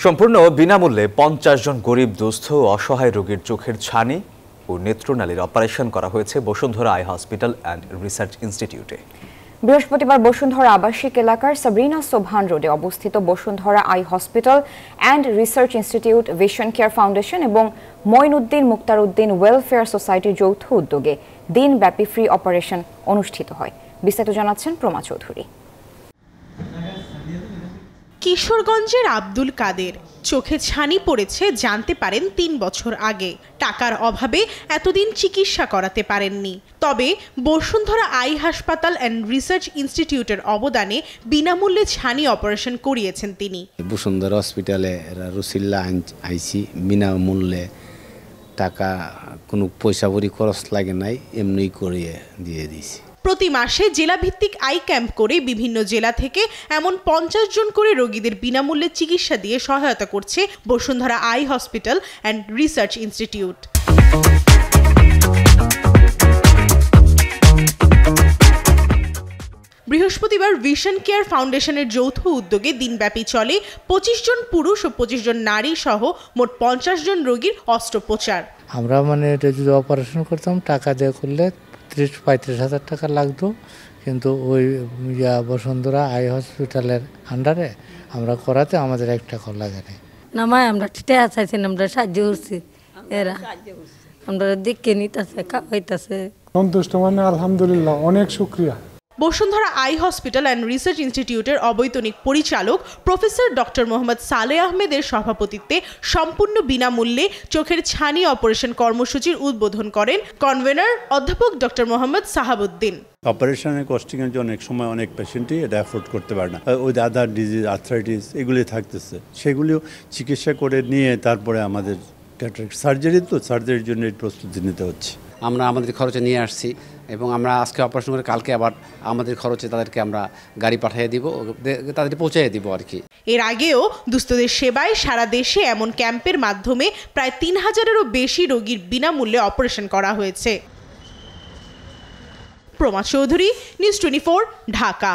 সম্পূর্ণ বিনামূল্যে ৫০ জন গরিব দুস্থ ও অসহায় রোগীর চোখের ছানি ও নেত্রনালীর অপারেশন করা হয়েছে Bashundhara eye hospital and research ইনস্টিটিউটে। বৃহস্পতিবার বসুন্ধরা আবাসিক এলাকার সাবরিনা সোবহান রোডে অবস্থিত Bashundhara eye hospital and research institute, vision care foundation এবং মঈনুদ্দিন মুক্তারউদ্দিন ওয়েলফেয়ার সোসাইটির যৌথ উদ্যোগে দিনব্যাপী ফ্রি অপারেশন অনুষ্ঠিত হয়। বিস্তারিত জানাচ্ছেন প্রমা চৌধুরী। কিশোরগঞ্জের আব্দুল কাদের চোখে ছানি পড়েছে জানতে পারেন ৩ বছর আগে। টাকার অভাবে এতদিন চিকিৎসা করাতে পারেননি। তবে বসুন্ধরা আই হাসপাতাল অ্যান্ড রিসার্চ ইনস্টিটিউটের অবদানে বিনামূল্যে ছানি অপারেশন করিয়েছেন তিনি। বসুন্ধরা হসপিটালে রুসিল্লা আইসি বিনামূল্যে, টাকা কোনো পয়সা ভরি খরচ লাগে নাই, এমনি করিয়ে দিয়ে দিয়েছি। প্রতি মাসে জেলাভিত্তিক আই ক্যাম্প করে বিভিন্ন জেলা থেকে এমন ৫০ জন করে রোগীদের বিনামূল্যে চিকিৎসা দিয়ে সহায়তা করছে Bashundhara eye hospital and research institute. বৃহস্পতিবার ভিশন কেয়ার ফাউন্ডেশনের যৌথ উদ্যোগে দিনব্যাপী চলে ২৫ জন পুরুষ ও ২৫ জন নারী সহ মোট ৫০ জন রোগীর অস্ত্রোপচার। আমরা এটা যদি অপারেশন করতাম টাকা দিয়ে করলে ৩৫ হাজার টাকা লাগতো, কিন্তু ওই বসুন্ধরা আই হসপিটালের আন্ডারে আমরা করাতে আমাদের ১ টাকা লাগে না। নামায় আমরা টিয়া চাইছি, আমরা সাহায্য করছি, এরা আমরা দেখে নিতেছে, খাওয়াইতেছে। সন্তুষ্ট মানে আলহামদুলিল্লাহ, অনেক শুকরিয়া। Bashundhara eye hospital and research ইনস্টিটিউটের অবৈতনিক পরিচালক প্রফেসর ডক্টর মোহাম্মদ সালেহ আহমেদের সভাপতিত্বে সম্পূর্ণ বিনামূল্যে চোখের ছানি অপারেশন কর্মসূচির উদ্বোধন করেন কনভেনর অধ্যাপক ডক্টর মোহাম্মদ সাহাবুদ্দিন। অপারেশনের কস্টিং এর জন্য অনেক সময় অনেক পেশেন্টই এটা অ্যাফোর্ড করতে পারে না, ওই আদার ডিজিজ, আর্থ্রাইটিস এগুলি থাকতেছে, সেগুলিও চিকিৎসা করে নিয়ে তারপরে আমাদের সার্জারির জন্য প্রস্তুতি নিতে হচ্ছে। আমরা আমাদের খরচে নিয়ে আসছি এবং আমরা আজকে অপারেশন করে কালকে আবার আমাদের খরচে তাদেরকে আমরা গাড়ি পাঠিয়ে দিব, তাদেরকে পৌঁছে দিব আর কি। এর আগেও দুস্থদের সেবায় সারা দেশে এমন ক্যাম্পের মাধ্যমে প্রায় ৩,০০০-এরও বেশি রোগীর বিনামূল্যে অপারেশন করা হয়েছে। প্রমা চৌধুরী, নিউজ 24, ঢাকা।